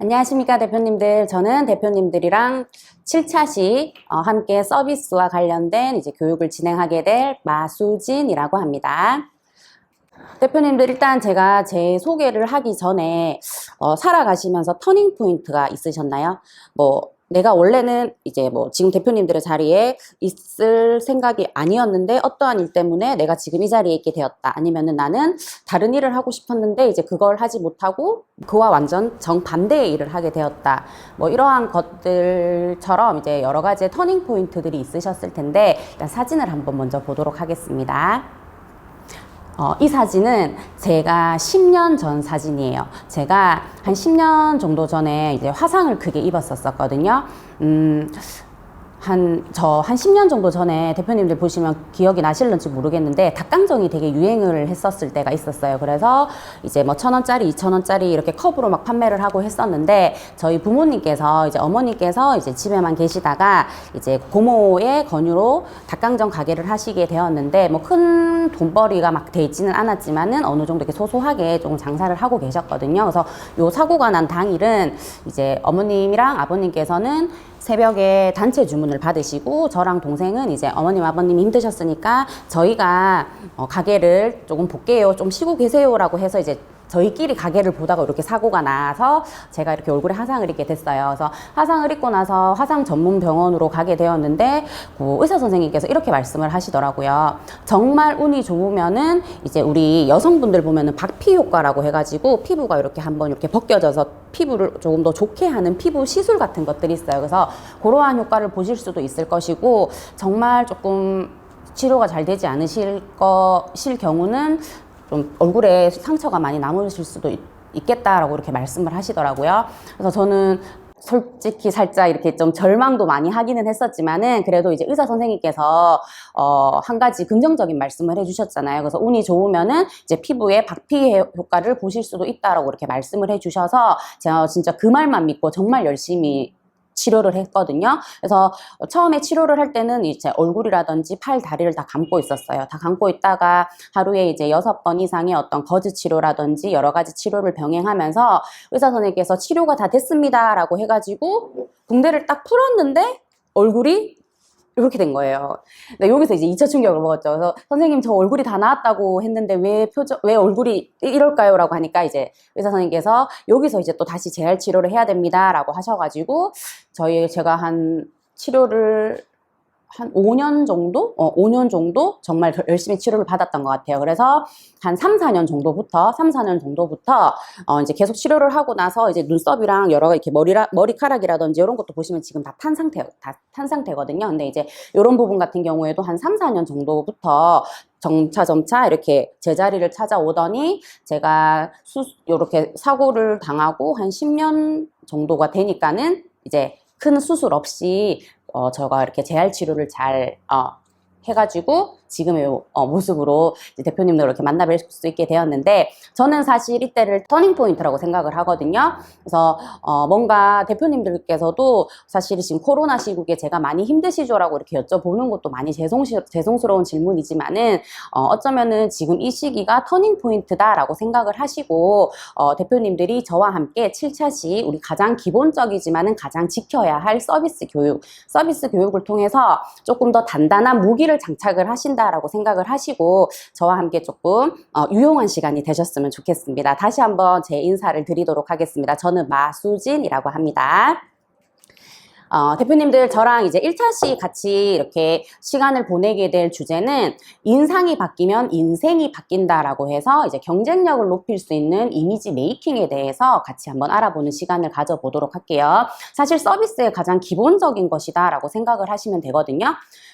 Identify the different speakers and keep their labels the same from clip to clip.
Speaker 1: 안녕하십니까 대표님들. 저는 대표님들이랑 7차 시 함께 서비스와 관련된 이제 교육을 진행하게 될 마수진이라고 합니다. 대표님들, 일단 제가 제 소개를 하기 전에 살아가시면서 터닝 포인트가 있으셨나요? 내가 원래는 이제 지금 대표님들의 자리에 있을 생각이 아니었는데 어떠한 일 때문에 내가 지금 이 자리에 있게 되었다. 아니면은 나는 다른 일을 하고 싶었는데 이제 그걸 하지 못하고 그와 완전 정반대의 일을 하게 되었다. 이러한 것들처럼 이제 여러 가지의 터닝 포인트들이 있으셨을 텐데, 일단 사진을 한번 먼저 보도록 하겠습니다. 이 사진은 제가 10년 전 사진이에요. 제가 한 10년 정도 전에 이제 화상을 크게 입었었거든요. 한 10년 정도 전에 대표님들 보시면 기억이 나실런지 모르겠는데 닭강정이 되게 유행을 했었을 때가 있었어요. 그래서 이제 1,000원짜리, 2,000원짜리 이렇게 컵으로 막 판매를 하고 했었는데, 저희 부모님께서 이제 어머니께서 이제 집에만 계시다가 이제 고모의 권유로 닭강정 가게를 하시게 되었는데, 큰 돈벌이가 막 되지는 않았지만은 어느 정도 이렇게 소소하게 좀 장사를 하고 계셨거든요. 그래서 요 사고가 난 당일은 이제 어머님이랑 아버님께서는 새벽에 단체 주문을 받으시고, 저랑 동생은 이제 어머님 아버님이 힘드셨으니까 저희가 가게를 조금 볼게요, 좀 쉬고 계세요 라고 해서 이제 저희끼리 가게를 보다가 이렇게 사고가 나서 제가 이렇게 얼굴에 화상을 입게 됐어요. 그래서 화상을 입고 나서 화상 전문 병원으로 가게 되었는데, 의사 선생님께서 이렇게 말씀을 하시더라고요. 정말 운이 좋으면은 이제 우리 여성분들 보면은 박피 효과라고 해가지고 피부가 이렇게 한번 이렇게 벗겨져서 피부를 조금 더 좋게 하는 피부 시술 같은 것들이 있어요. 그래서 그러한 효과를 보실 수도 있을 것이고, 정말 조금 치료가 잘 되지 않으실 경우는 좀 얼굴에 상처가 많이 남으실 수도 있겠다라고 이렇게 말씀을 하시더라고요. 그래서 저는 솔직히 살짝 이렇게 좀 절망도 많이 하기는 했었지만은, 그래도 이제 의사 선생님께서 한 가지 긍정적인 말씀을 해주셨잖아요. 그래서 운이 좋으면은 이제 피부에 박피 효과를 보실 수도 있다라고 이렇게 말씀을 해주셔서 제가 진짜 그 말만 믿고 정말 열심히 치료를 했거든요. 그래서 처음에 치료를 할 때는 이제 얼굴이라든지 팔, 다리를 다 감고 있었어요. 다 감고 있다가 하루에 이제 6번 이상의 어떤 거즈 치료라든지 여러 가지 치료를 병행하면서 의사 선생님께서 치료가 다 됐습니다 라고 해가지고 붕대를 딱 풀었는데 얼굴이 이렇게 된 거예요. 근데 여기서 이제 2차 충격을 먹었죠. 그래서 선생님, 저 얼굴이 다 나았다고 했는데 왜 얼굴이 이럴까요? 라고 하니까 이제 의사 선생님께서 여기서 이제 또 다시 재활 치료를 해야 됩니다 라고 하셔가지고 제가 한 치료를 한 5년 정도? 5년 정도 정말 열심히 치료를 받았던 것 같아요. 그래서 한 3, 4년 정도부터 이제 계속 치료를 하고 나서 이제 눈썹이랑 여러 이렇게 머리카락이라든지 이런 것도 보시면 지금 다 탄 상태거든요. 근데 이제 이런 부분 같은 경우에도 한 3, 4년 정도부터 점차 이렇게 제자리를 찾아오더니, 제가 이렇게 사고를 당하고 한 10년 정도가 되니까는 이제 큰 수술 없이 제가 이렇게 재활 치료를 잘 해가지고 지금의 모습으로 이제 대표님들 이렇게 만나뵐 수 있게 되었는데, 저는 사실 이때를 터닝 포인트라고 생각을 하거든요. 그래서 뭔가 대표님들께서도 사실 지금 코로나 시국에 제가 많이 힘드시죠라고 이렇게 여쭤보는 것도 많이 죄송스러운 질문이지만은 어쩌면은 지금 이 시기가 터닝 포인트다라고 생각을 하시고 대표님들이 저와 함께 7차 시 우리 가장 기본적이지만은 가장 지켜야 할 서비스 교육을 통해서 조금 더 단단한 무기를 장착을 하신다라고 생각을 하시고 저와 함께 조금 유용한 시간이 되셨으면 좋겠습니다. 다시 한번 제 인사를 드리도록 하겠습니다. 저는 마수진이라고 합니다. 대표님들, 저랑 이제 1차 시 같이 이렇게 시간을 보내게 될 주제는 인상이 바뀌면 인생이 바뀐다라고 해서 이제 경쟁력을 높일 수 있는 이미지 메이킹에 대해서 같이 한번 알아보는 시간을 가져보도록 할게요. 사실 서비스의 가장 기본적인 것이다 라고 생각을 하시면 되거든요.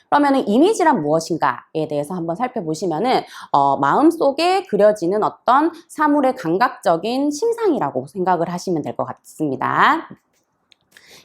Speaker 1: 그러면은 이미지란 무엇인가에 대해서 한번 살펴보시면은 마음속에 그려지는 어떤 사물의 감각적인 심상이라고 생각을 하시면 될 것 같습니다.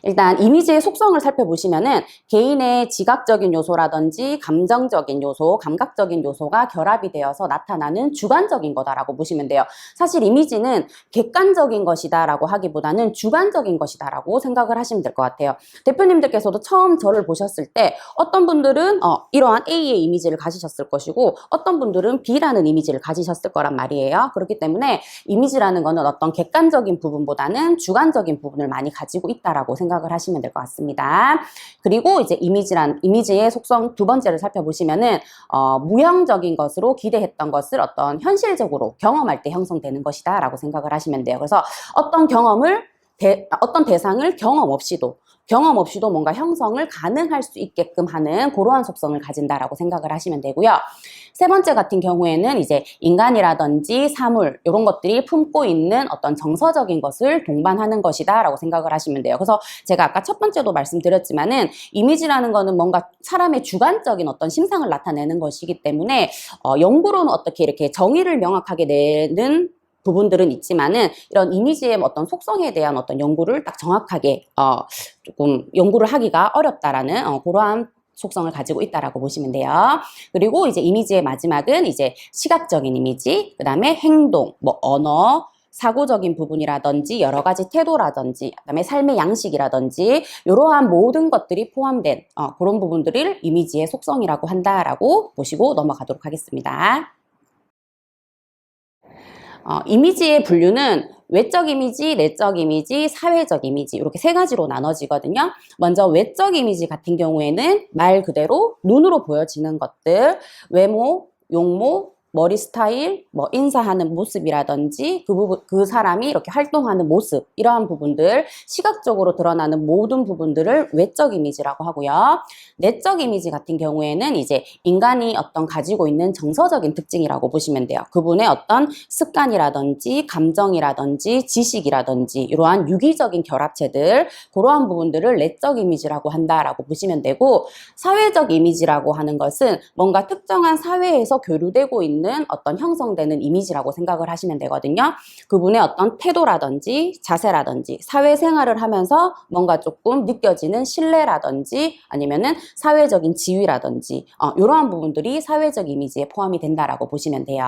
Speaker 1: 일단 이미지의 속성을 살펴보시면은 개인의 지각적인 요소라든지 감정적인 요소, 감각적인 요소가 결합이 되어서 나타나는 주관적인 거다라고 보시면 돼요. 사실 이미지는 객관적인 것이다라고 하기보다는 주관적인 것이다라고 생각을 하시면 될 것 같아요. 대표님들께서도 처음 저를 보셨을 때 어떤 분들은 이러한 A의 이미지를 가지셨을 것이고 어떤 분들은 B라는 이미지를 가지셨을 거란 말이에요. 그렇기 때문에 이미지라는 거는 어떤 객관적인 부분보다는 주관적인 부분을 많이 가지고 있다라고 생각을 하시면 될 것 같습니다. 그리고 이제 이미지의 속성 두 번째를 살펴보시면은 무형적인 것으로 기대했던 것을 어떤 현실적으로 경험할 때 형성되는 것이다라고 생각을 하시면 돼요. 그래서 어떤 대상을 경험 없이도 뭔가 형성을 가능할 수 있게끔 하는 그러한 속성을 가진다라고 생각을 하시면 되고요. 세 번째 같은 경우에는 이제 인간이라든지 사물 이런 것들이 품고 있는 어떤 정서적인 것을 동반하는 것이다 라고 생각을 하시면 돼요. 그래서 제가 아까 첫 번째도 말씀드렸지만은 이미지라는 거는 뭔가 사람의 주관적인 어떤 심상을 나타내는 것이기 때문에 연구로는 어떻게 이렇게 정의를 명확하게 내는 부분들은 있지만은 이런 이미지의 어떤 속성에 대한 어떤 연구를 딱 정확하게 조금 연구를 하기가 어렵다라는 그러한 속성을 가지고 있다라고 보시면 돼요. 그리고 이제 이미지의 마지막은 이제 시각적인 이미지, 그 다음에 행동, 뭐 언어, 사고적인 부분이라든지 여러 가지 태도라든지 그다음에 삶의 양식이라든지 이러한 모든 것들이 포함된 그런 부분들을 이미지의 속성이라고 한다라고 보시고 넘어가도록 하겠습니다. 이미지의 분류는 외적 이미지, 내적 이미지, 사회적 이미지 이렇게 세 가지로 나눠지거든요. 먼저 외적 이미지 같은 경우에는 말 그대로 눈으로 보여지는 것들, 외모, 용모, 머리 스타일, 뭐 인사하는 모습이라든지 그 사람이 이렇게 활동하는 모습 이러한 부분들 시각적으로 드러나는 모든 부분들을 외적 이미지라고 하고요. 내적 이미지 같은 경우에는 이제 인간이 어떤 가지고 있는 정서적인 특징이라고 보시면 돼요. 그분의 어떤 습관이라든지 감정이라든지 지식이라든지 이러한 유기적인 결합체들 그러한 부분들을 내적 이미지라고 한다라고 보시면 되고 사회적 이미지라고 하는 것은 뭔가 특정한 사회에서 교류되고 있는 어떤 형성되는 이미지라고 생각을 하시면 되거든요. 그분의 어떤 태도라든지 자세라든지 사회생활을 하면서 뭔가 조금 느껴지는 신뢰라든지 아니면은 사회적인 지위라든지 이러한 부분들이 사회적 이미지에 포함이 된다라고 보시면 돼요.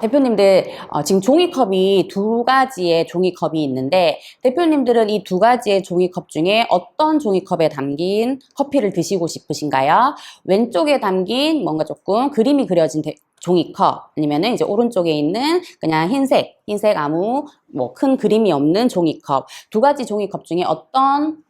Speaker 1: 대표님들 지금 종이컵이 두 가지의 종이컵이 있는데 대표님들은 이 두 가지의 종이컵 중에 어떤 종이컵에 담긴 커피를 드시고 싶으신가요? 왼쪽에 담긴 뭔가 조금 그림이 그려진 종이컵 아니면은 이제 오른쪽에 있는 그냥 흰색 아무 뭐 큰 그림이 없는 종이컵 두 가지 종이컵 중에 어떤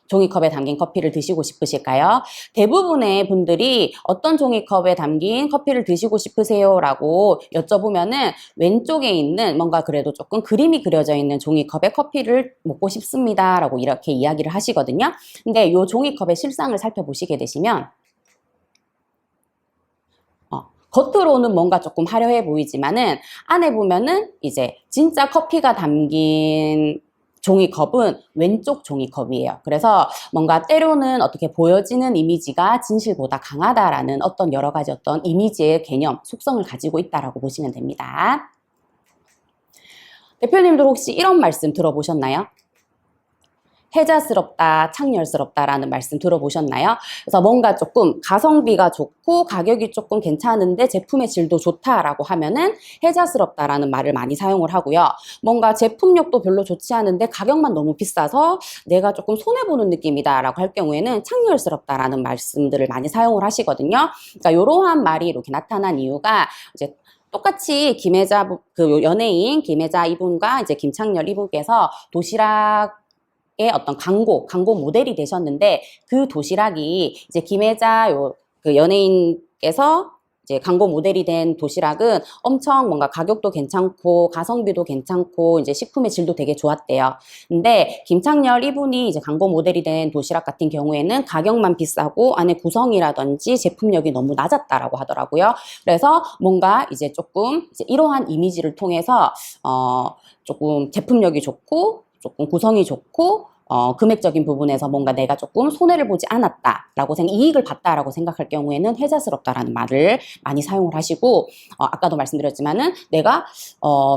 Speaker 1: 종이컵에 담긴 커피를 드시고 싶으실까요? 대부분의 분들이 어떤 종이컵에 담긴 커피를 드시고 싶으세요? 라고 여쭤보면은 왼쪽에 있는 뭔가 그래도 조금 그림이 그려져 있는 종이컵에 커피를 먹고 싶습니다. 라고 이렇게 이야기를 하시거든요. 근데 이 종이컵의 실상을 살펴보시게 되시면 겉으로는 뭔가 조금 화려해 보이지만은 안에 보면은 이제 진짜 커피가 담긴 종이컵은 왼쪽 종이컵이에요. 그래서 뭔가 때로는 어떻게 보여지는 이미지가 진실보다 강하다라는 어떤 여러 가지 어떤 이미지의 개념, 속성을 가지고 있다라고 보시면 됩니다. 대표님들 혹시 이런 말씀 들어보셨나요? 혜자스럽다, 창렬스럽다라는 말씀 들어보셨나요? 그래서 뭔가 조금 가성비가 좋고 가격이 조금 괜찮은데 제품의 질도 좋다라고 하면은 혜자스럽다라는 말을 많이 사용을 하고요. 뭔가 제품력도 별로 좋지 않은데 가격만 너무 비싸서 내가 조금 손해보는 느낌이다라고 할 경우에는 창렬스럽다라는 말씀들을 많이 사용을 하시거든요. 그러니까 이러한 말이 이렇게 나타난 이유가 이제 똑같이 그 연예인 김혜자 이분과 이제 김창렬 이분께서 도시락 어떤 광고 모델이 되셨는데 그 도시락이 이제 김혜자 그 연예인께서 이제 광고 모델이 된 도시락은 엄청 뭔가 가격도 괜찮고 가성비도 괜찮고 이제 식품의 질도 되게 좋았대요. 근데 김창렬 이분이 이제 광고 모델이 된 도시락 같은 경우에는 가격만 비싸고 안에 구성이라든지 제품력이 너무 낮았다라고 하더라고요. 그래서 뭔가 이제 조금 이제 이러한 이미지를 통해서 조금 제품력이 좋고 조금 구성이 좋고 금액적인 부분에서 뭔가 내가 조금 손해를 보지 않았다라고 이익을 봤다라고 생각할 경우에는 혜자스럽다라는 말을 많이 사용을 하시고, 아까도 말씀드렸지만은 내가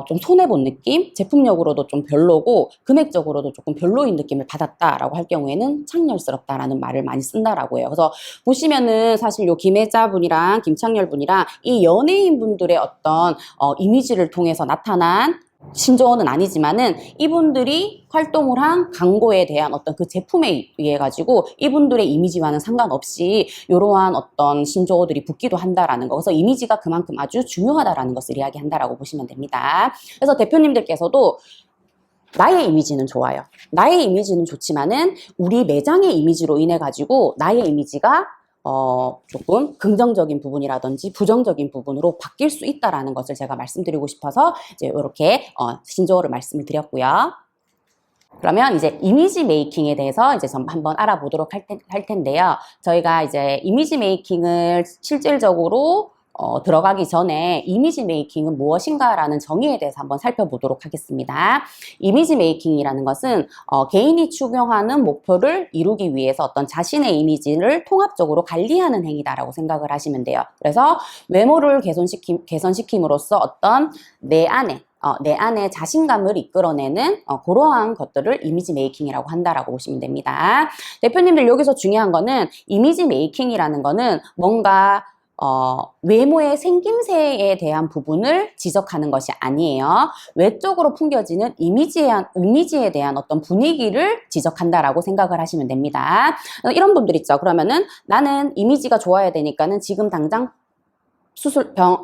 Speaker 1: 좀 손해 본 느낌, 제품력으로도 좀 별로고 금액적으로도 조금 별로인 느낌을 받았다라고 할 경우에는 창렬스럽다라는 말을 많이 쓴다라고 해요. 그래서 보시면은 사실 요 김혜자분이랑 김창렬분이랑 이 연예인분들의 어떤 이미지를 통해서 나타난 신조어는 아니지만은 이분들이 활동을 한 광고에 대한 어떤 그 제품에 의해 가지고 이분들의 이미지와는 상관없이 이러한 어떤 신조어들이 붙기도 한다라는 거. 그래서 이미지가 그만큼 아주 중요하다라는 것을 이야기한다라고 보시면 됩니다. 그래서 대표님들께서도 나의 이미지는 좋아요. 나의 이미지는 좋지만은 우리 매장의 이미지로 인해 가지고 나의 이미지가 조금 긍정적인 부분이라든지 부정적인 부분으로 바뀔 수 있다라는 것을 제가 말씀드리고 싶어서 이제 이렇게 신조어를 말씀을 드렸고요. 그러면 이제 이미지 메이킹에 대해서 이제 좀 한번 알아보도록 할 텐데요. 저희가 이제 이미지 메이킹을 실질적으로 들어가기 전에 이미지 메이킹은 무엇인가라는 정의에 대해서 한번 살펴보도록 하겠습니다. 이미지 메이킹이라는 것은 개인이 추구하는 목표를 이루기 위해서 어떤 자신의 이미지를 통합적으로 관리하는 행위다라고 생각을 하시면 돼요. 그래서 외모를 개선시킴으로써 어떤 내 안에 자신감을 이끌어내는 그러한 것들을 이미지 메이킹이라고 한다라고 보시면 됩니다. 대표님들 여기서 중요한 거는 이미지 메이킹이라는 거는 뭔가 외모의 생김새에 대한 부분을 지적하는 것이 아니에요. 외적으로 풍겨지는 이미지에 대한 어떤 분위기를 지적한다라고 생각을 하시면 됩니다. 이런 분들 있죠. 그러면은 나는 이미지가 좋아야 되니까는 지금 당장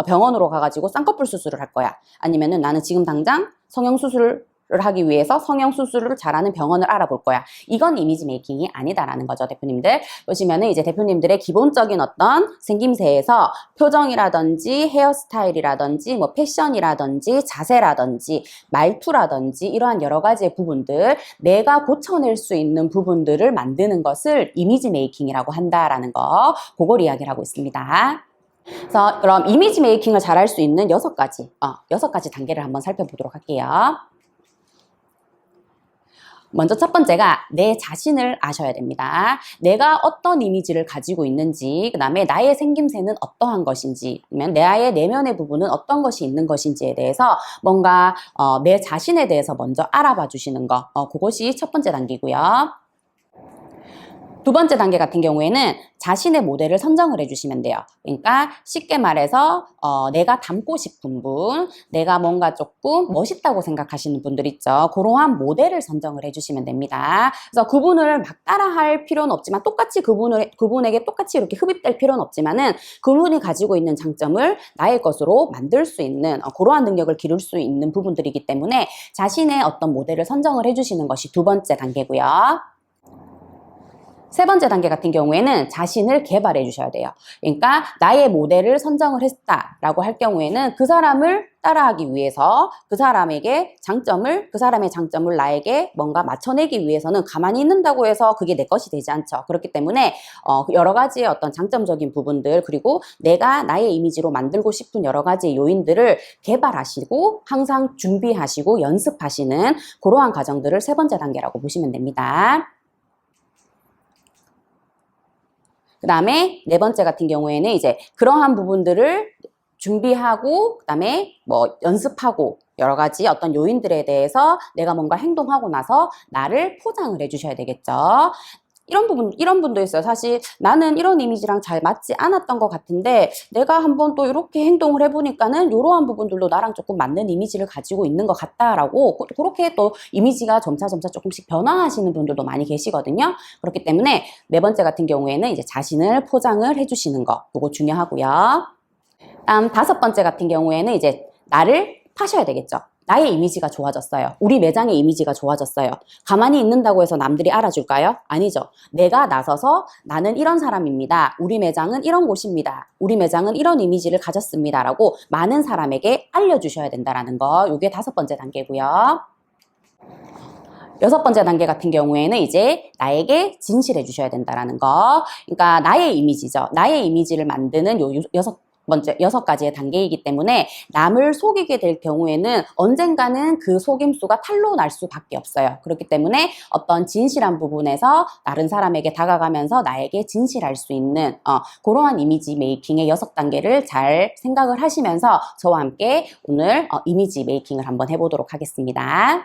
Speaker 1: 병원으로 가가지고 쌍꺼풀 수술을 할 거야. 아니면은 나는 지금 당장 성형수술을 하기 위해서 성형수술을 잘하는 병원을 알아볼 거야. 이건 이미지 메이킹이 아니다라는 거죠, 대표님들. 보시면은 이제 대표님들의 기본적인 어떤 생김새에서 표정이라든지 헤어스타일이라든지 뭐 패션이라든지 자세라든지 말투라든지 이러한 여러 가지의 부분들, 내가 고쳐낼 수 있는 부분들을 만드는 것을 이미지 메이킹이라고 한다라는 거, 그걸 이야기를 하고 있습니다. 그래서 그럼 이미지 메이킹을 잘할 수 있는 6가지 단계를 한번 살펴보도록 할게요. 먼저 첫 번째가 내 자신을 아셔야 됩니다. 내가 어떤 이미지를 가지고 있는지, 그 다음에 나의 생김새는 어떠한 것인지, 아니면 나의 내면의 부분은 어떤 것이 있는 것인지에 대해서 뭔가 내 자신에 대해서 먼저 알아봐 주시는 거, 그것이 첫 번째 단계고요. 두 번째 단계 같은 경우에는 자신의 모델을 선정을 해주시면 돼요. 그러니까 쉽게 말해서 내가 닮고 싶은 분, 내가 뭔가 조금 멋있다고 생각하시는 분들 있죠. 그러한 모델을 선정을 해주시면 됩니다. 그래서 그분을 막 따라할 필요는 없지만 똑같이 그분에게 똑같이 이렇게 흡입될 필요는 없지만은 그분이 가지고 있는 장점을 나의 것으로 만들 수 있는 그러한 능력을 기를 수 있는 부분들이기 때문에 자신의 어떤 모델을 선정을 해주시는 것이 두 번째 단계고요. 세 번째 단계 같은 경우에는 자신을 개발해 주셔야 돼요. 그러니까 나의 모델을 선정을 했다라고 할 경우에는 그 사람을 따라하기 위해서 그 사람의 장점을 나에게 뭔가 맞춰내기 위해서는 가만히 있는다고 해서 그게 내 것이 되지 않죠. 그렇기 때문에 여러 가지의 어떤 장점적인 부분들, 그리고 내가 나의 이미지로 만들고 싶은 여러 가지 요인들을 개발하시고 항상 준비하시고 연습하시는 그러한 과정들을 세 번째 단계라고 보시면 됩니다. 그 다음에 네 번째 같은 경우에는 이제 그러한 부분들을 준비하고, 그 다음에 뭐 연습하고, 여러 가지 어떤 요인들에 대해서 내가 뭔가 행동하고 나서 나를 포장을 해주셔야 되겠죠. 이런 분도 있어요. 사실 나는 이런 이미지랑 잘 맞지 않았던 것 같은데 내가 한번 또 이렇게 행동을 해보니까는 이러한 부분들도 나랑 조금 맞는 이미지를 가지고 있는 것 같다라고, 그렇게 또 이미지가 점차 조금씩 변화하시는 분들도 많이 계시거든요. 그렇기 때문에 네 번째 같은 경우에는 이제 자신을 포장을 해주시는 거, 그거 중요하고요. 다음 다섯 번째 같은 경우에는 이제 나를 파셔야 되겠죠. 나의 이미지가 좋아졌어요. 우리 매장의 이미지가 좋아졌어요. 가만히 있는다고 해서 남들이 알아줄까요? 아니죠. 내가 나서서 나는 이런 사람입니다. 우리 매장은 이런 곳입니다. 우리 매장은 이런 이미지를 가졌습니다. 라고 많은 사람에게 알려주셔야 된다는 거. 이게 다섯 번째 단계고요. 여섯 번째 단계 같은 경우에는 이제 나에게 진실해 주셔야 된다는 거. 그러니까 나의 이미지죠. 나의 이미지를 만드는 번째, 6가지의 단계이기 때문에 남을 속이게 될 경우에는 언젠가는 그 속임수가 탄로 날 수밖에 없어요. 그렇기 때문에 어떤 진실한 부분에서 다른 사람에게 다가가면서 나에게 진실할 수 있는 그러한 이미지 메이킹의 6단계를 잘 생각을 하시면서 저와 함께 오늘 이미지 메이킹을 한번 해보도록 하겠습니다.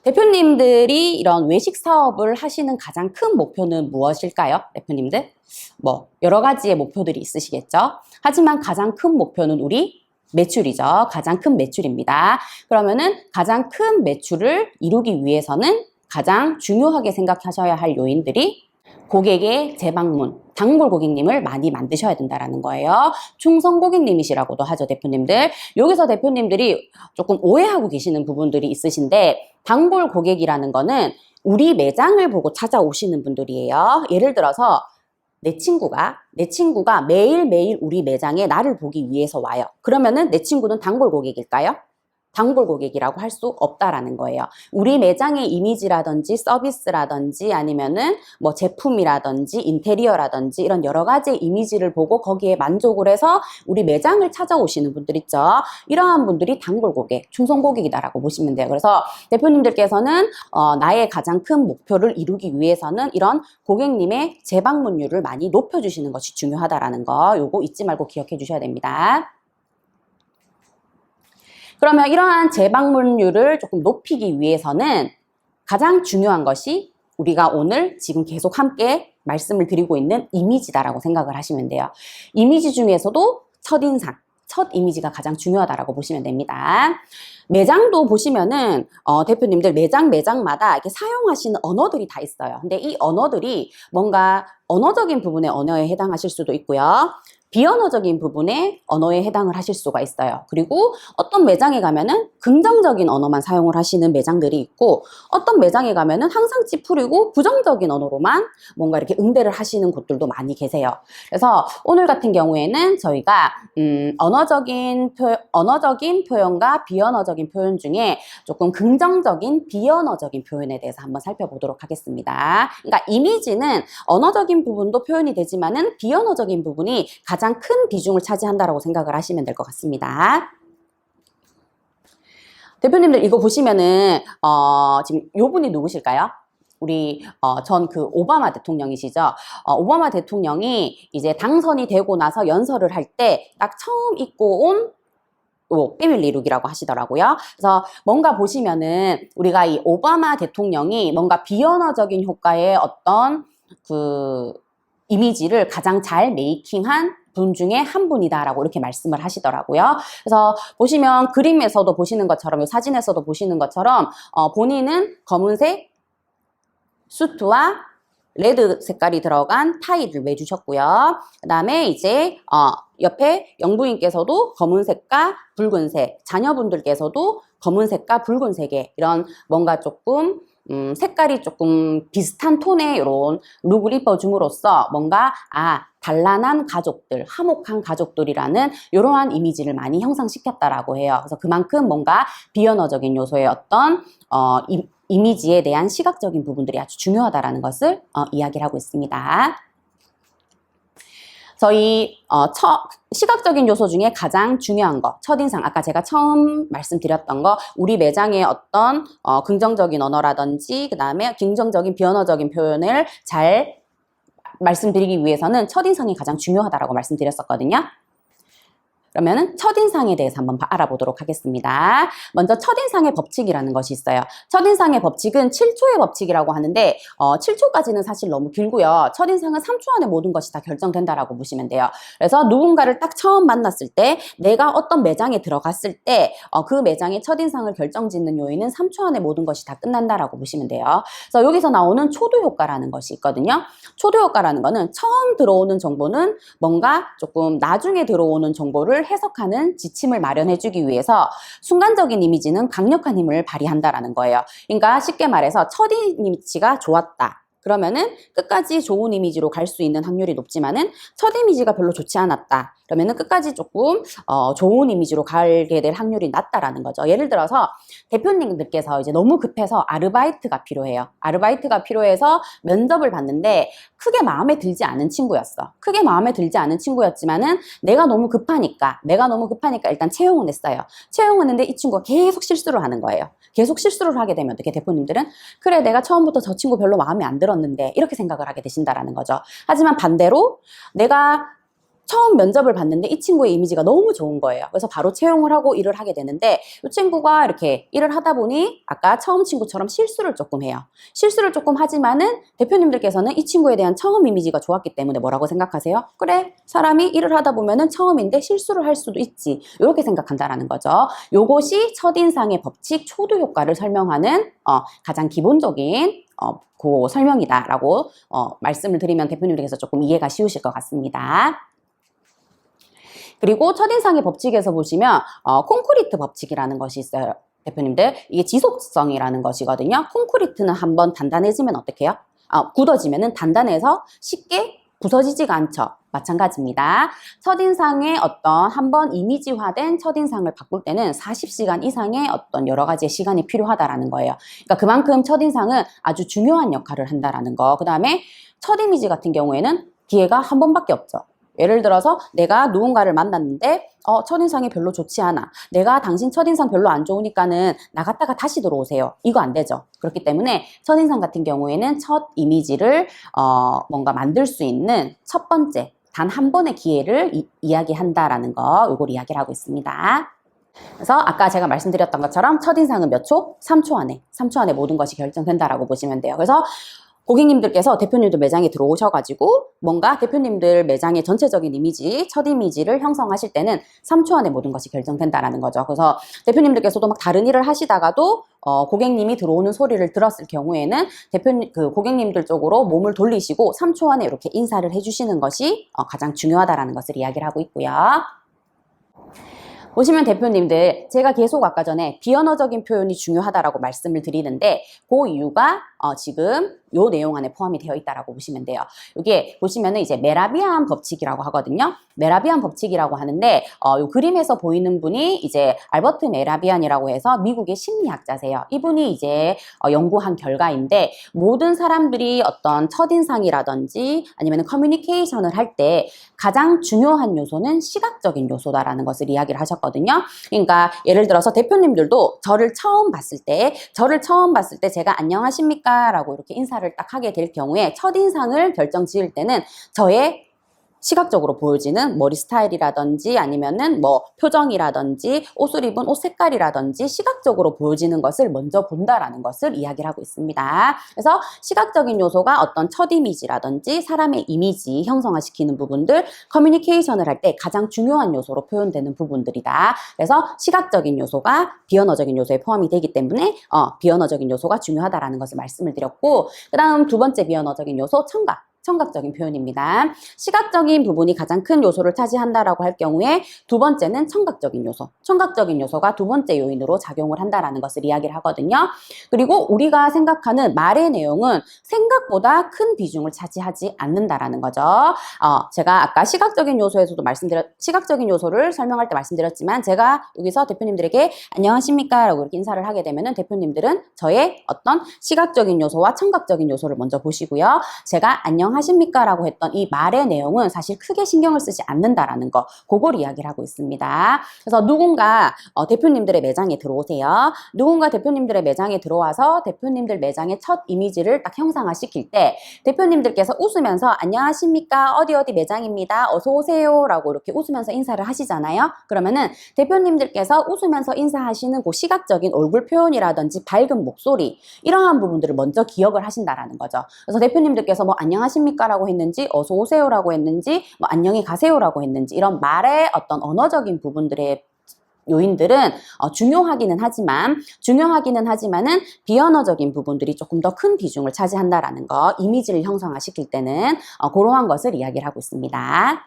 Speaker 1: 대표님들이 이런 외식 사업을 하시는 가장 큰 목표는 무엇일까요? 대표님들? 뭐 여러 가지의 목표들이 있으시겠죠? 하지만 가장 큰 목표는 우리 매출이죠. 가장 큰 매출입니다. 그러면은 가장 큰 매출을 이루기 위해서는 가장 중요하게 생각하셔야 할 요인들이 고객의 재방문, 단골 고객님을 많이 만드셔야 된다는 거예요. 충성 고객님이시라고도 하죠, 대표님들. 여기서 대표님들이 조금 오해하고 계시는 부분들이 있으신데 단골 고객이라는 거는 우리 매장을 보고 찾아오시는 분들이에요. 예를 들어서 내 친구가 매일매일 우리 매장에 나를 보기 위해서 와요. 그러면은 내 친구는 단골 고객일까요? 단골 고객이라고 할 수 없다라는 거예요. 우리 매장의 이미지라든지 서비스라든지 아니면은 뭐 제품이라든지 인테리어라든지 이런 여러 가지 이미지를 보고 거기에 만족을 해서 우리 매장을 찾아오시는 분들 있죠. 이러한 분들이 단골 고객, 충성 고객이다라고 보시면 돼요. 그래서 대표님들께서는 나의 가장 큰 목표를 이루기 위해서는 이런 고객님의 재방문율을 많이 높여주시는 것이 중요하다라는 거 요거 잊지 말고 기억해 주셔야 됩니다. 그러면 이러한 재방문율을 조금 높이기 위해서는 가장 중요한 것이 우리가 오늘 지금 계속 함께 말씀을 드리고 있는 이미지다라고 생각을 하시면 돼요. 이미지 중에서도 첫인상, 첫 이미지가 가장 중요하다라고 보시면 됩니다. 매장도 보시면은 대표님들 매장마다 이렇게 사용하시는 언어들이 다 있어요. 근데 이 언어들이 뭔가 언어적인 부분의 언어에 해당하실 수도 있고요. 비언어적인 부분의 언어에 해당을 하실 수가 있어요. 그리고 어떤 매장에 가면은 긍정적인 언어만 사용을 하시는 매장들이 있고 어떤 매장에 가면은 항상 찌푸리고 부정적인 언어로만 뭔가 이렇게 응대를 하시는 곳들도 많이 계세요. 그래서 오늘 같은 경우에는 저희가 언어적인 표현과 비언어적인 표현 중에 조금 긍정적인 비언어적인 표현에 대해서 한번 살펴보도록 하겠습니다. 그러니까 이미지는 언어적인 부분도 표현이 되지만은 비언어적인 부분이 가장 큰 비중을 차지한다라고 생각을 하시면 될 것 같습니다. 대표님들 이거 보시면은 지금 요 분이 누구실까요? 우리 전 그 오바마 대통령이시죠. 오바마 대통령이 이제 당선이 되고 나서 연설을 할 때 딱 처음 입고 온 패밀리 룩이라고 하시더라고요. 그래서 뭔가 보시면은 우리가 이 오바마 대통령이 뭔가 비언어적인 효과의 어떤 그 이미지를 가장 잘 메이킹한 분 중에 한 분이다라고 이렇게 말씀을 하시더라고요. 그래서 보시면 그림에서도 보시는 것처럼 사진에서도 보시는 것처럼 본인은 검은색 수트와 레드 색깔이 들어간 타이를 매주셨고요. 그 다음에 이제 옆에 영부인께서도 검은색과 붉은색, 자녀분들께서도 검은색과 붉은색의 이런 뭔가 조금 색깔이 조금 비슷한 톤의 이런 룩을 입어줌으로써 뭔가 단란한 가족들, 화목한 가족들이라는 이러한 이미지를 많이 형성시켰다라고 해요. 그래서 그만큼 뭔가 비언어적인 요소의 어떤 이미지에 대한 시각적인 부분들이 아주 중요하다라는 것을 이야기를 하고 있습니다. 저희 시각적인 요소 중에 가장 중요한 거, 첫인상, 아까 제가 처음 말씀드렸던 거, 우리 매장의 어떤 긍정적인 언어라든지 그 다음에 긍정적인 비언어적인 표현을 잘 말씀드리기 위해서는 첫인상이 가장 중요하다라고 말씀드렸었거든요. 그러면은 첫인상에 대해서 한번 알아보도록 하겠습니다. 먼저 첫인상의 법칙이라는 것이 있어요. 첫인상의 법칙은 7초의 법칙이라고 하는데 7초까지는 사실 너무 길고요. 첫인상은 3초 안에 모든 것이 다 결정된다라고 보시면 돼요. 그래서 누군가를 딱 처음 만났을 때 내가 어떤 매장에 들어갔을 때 그 매장의 첫인상을 결정짓는 요인은 3초 안에 모든 것이 다 끝난다라고 보시면 돼요. 그래서 여기서 나오는 초도 효과라는 것이 있거든요. 초도 효과라는 거는 처음 들어오는 정보는 뭔가 조금 나중에 들어오는 정보를 해석하는 지침을 마련해주기 위해서 순간적인 이미지는 강력한 힘을 발휘한다라는 거예요. 그러니까 쉽게 말해서 첫 이미지가 좋았다. 그러면은 끝까지 좋은 이미지로 갈 수 있는 확률이 높지만은 첫 이미지가 별로 좋지 않았다. 그러면은 끝까지 조금 좋은 이미지로 가게 될 확률이 낮다라는 거죠. 예를 들어서 대표님들께서 이제 너무 급해서 아르바이트가 필요해요. 아르바이트가 필요해서 면접을 봤는데 크게 마음에 들지 않은 친구였어. 크게 마음에 들지 않은 친구였지만은 내가 너무 급하니까 일단 채용은 했어요. 채용은 했는데 이 친구가 계속 실수를 하는 거예요. 계속 실수를 하게 되면 어떻게 대표님들은 그래 내가 처음부터 저 친구 별로 마음에 안 들었는데 이렇게 생각을 하게 되신다라는 거죠. 하지만 반대로 내가 처음 면접을 봤는데 이 친구의 이미지가 너무 좋은 거예요. 그래서 바로 채용을 하고 일을 하게 되는데 이 친구가 이렇게 일을 하다 보니 아까 처음 친구처럼 실수를 조금 해요. 실수를 조금 하지만은 대표님들께서는 이 친구에 대한 처음 이미지가 좋았기 때문에 뭐라고 생각하세요? 그래 사람이 일을 하다 보면은 처음인데 실수를 할 수도 있지 이렇게 생각한다라는 거죠. 요것이 첫인상의 법칙 초두 효과를 설명하는 가장 기본적인 그 설명이다라고 말씀을 드리면 대표님들께서 조금 이해가 쉬우실 것 같습니다. 그리고 첫인상의 법칙에서 보시면 콘크리트 법칙이라는 것이 있어요. 대표님들 이게 지속성이라는 것이거든요. 콘크리트는 한번 단단해지면 어떻게 해요? 굳어지면은 단단해서 쉽게 부서지지가 않죠. 마찬가지입니다. 첫인상의 어떤 한번 이미지화된 첫인상을 바꿀 때는 40시간 이상의 어떤 여러 가지의 시간이 필요하다라는 거예요. 그러니까 그만큼 첫인상은 아주 중요한 역할을 한다라는 거. 그 다음에 첫 이미지 같은 경우에는 기회가 한 번밖에 없죠. 예를 들어서 내가 누군가를 만났는데 첫인상이 별로 좋지 않아. 내가 당신 첫인상 별로 안 좋으니까는 나갔다가 다시 들어오세요. 이거 안 되죠. 그렇기 때문에 첫인상 같은 경우에는 첫 이미지를 뭔가 만들 수 있는 첫 번째 단 한 번의 기회를 이야기한다라는 거 이걸 이야기를 하고 있습니다. 그래서 아까 제가 말씀드렸던 것처럼 첫인상은 몇 초? 3초 안에 3초 안에 모든 것이 결정된다라고 보시면 돼요. 그래서 고객님들께서 대표님들 매장에 들어오셔가지고 뭔가 대표님들 매장의 전체적인 이미지, 첫 이미지를 형성하실 때는 3초 안에 모든 것이 결정된다라는 거죠. 그래서 대표님들께서도 막 다른 일을 하시다가도 고객님이 들어오는 소리를 들었을 경우에는 고객님들 쪽으로 몸을 돌리시고 3초 안에 이렇게 인사를 해주시는 것이 가장 중요하다라는 것을 이야기를 하고 있고요. 보시면 대표님들 제가 계속 아까 전에 비언어적인 표현이 중요하다라고 말씀을 드리는데 그 이유가 지금 요 내용 안에 포함이 되어 있다라고 보시면 돼요. 이게 보시면은 이제 메라비안 법칙이라고 하거든요. 메라비안 법칙이라고 하는데 요 그림에서 보이는 분이 이제 알버트 메라비안이라고 해서 미국의 심리학자세요. 이분이 이제 연구한 결과인데 모든 사람들이 어떤 첫인상이라든지 아니면 커뮤니케이션을 할 때 가장 중요한 요소는 시각적인 요소다라는 것을 이야기를 하셨거든요. 그러니까 예를 들어서 대표님들도 저를 처음 봤을 때 제가 안녕하십니까? 라고 이렇게 인사를 딱 하게 될 경우에 첫인상을 결정 지을 때는 저의 시각적으로 보여지는 머리 스타일이라든지 아니면은 뭐 표정이라든지 옷을 입은 옷 색깔이라든지 시각적으로 보여지는 것을 먼저 본다라는 것을 이야기를 하고 있습니다. 그래서 시각적인 요소가 어떤 첫 이미지라든지 사람의 이미지 형성화시키는 부분들, 커뮤니케이션을 할 때 가장 중요한 요소로 표현되는 부분들이다. 그래서 시각적인 요소가 비언어적인 요소에 포함이 되기 때문에 비언어적인 요소가 중요하다라는 것을 말씀을 드렸고, 그 다음 두 번째 비언어적인 요소 청각적인 표현입니다. 시각적인 부분이 가장 큰 요소를 차지한다라고 할 경우에 두 번째는 청각적인 요소. 청각적인 요소가 두 번째 요인으로 작용을 한다라는 것을 이야기를 하거든요. 그리고 우리가 생각하는 말의 내용은 생각보다 큰 비중을 차지하지 않는다라는 거죠. 제가 아까 시각적인 요소를 설명할 때 말씀드렸지만 제가 여기서 대표님들에게 안녕하십니까? 라고 이렇게 인사를 하게 되면은 대표님들은 저의 어떤 시각적인 요소와 청각적인 요소를 먼저 보시고요. 제가 안녕하십니까? 라고 했던 이 말의 내용은 사실 크게 신경을 쓰지 않는다라는 거, 그걸 이야기를 하고 있습니다. 그래서 누군가 대표님들의 매장에 들어오세요. 누군가 대표님들의 매장에 들어와서 대표님들 매장의 첫 이미지를 딱 형상화시킬 때 대표님들께서 웃으면서 안녕하십니까? 어디 매장입니다. 어서 오세요. 라고 이렇게 웃으면서 인사를 하시잖아요. 그러면은 대표님들께서 웃으면서 인사하시는 그 시각적인 얼굴 표현이라든지 밝은 목소리, 이러한 부분들을 먼저 기억을 하신다라는 거죠. 그래서 대표님들께서 뭐 안녕하십니까? 라고 했는지 어서 오세요라고 했는지 뭐 안녕히 가세요라고 했는지 이런 말의 어떤 언어적인 부분들의 요인들은 중요하기는 하지만은 비언어적인 부분들이 조금 더 큰 비중을 차지한다라는 거, 이미지를 형성화시킬 때는 그러한 것을 이야기를 하고 있습니다.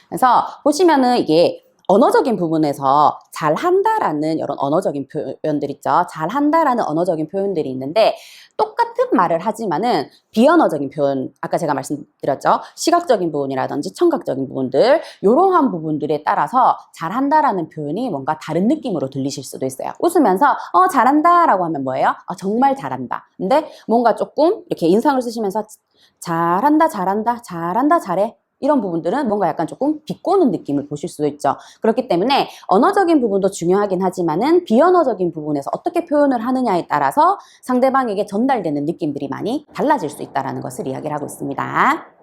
Speaker 1: 그래서 보시면은 이게 언어적인 부분에서 잘한다라는 이런 언어적인 표현들 있죠. 잘한다라는 언어적인 표현들이 있는데 똑같은 말을 하지만은 비언어적인 표현, 아까 제가 말씀드렸죠. 시각적인 부분이라든지 청각적인 부분들, 이러한 부분들에 따라서 잘한다라는 표현이 뭔가 다른 느낌으로 들리실 수도 있어요. 웃으면서 잘한다라고 하면 뭐예요? 정말 잘한다. 근데 뭔가 조금 이렇게 인상을 쓰시면서 잘한다, 잘한다, 잘한다, 잘해. 이런 부분들은 뭔가 약간 조금 비꼬는 느낌을 보실 수도 있죠. 그렇기 때문에 언어적인 부분도 중요하긴 하지만은 비언어적인 부분에서 어떻게 표현을 하느냐에 따라서 상대방에게 전달되는 느낌들이 많이 달라질 수 있다는 것을 이야기를 하고 있습니다.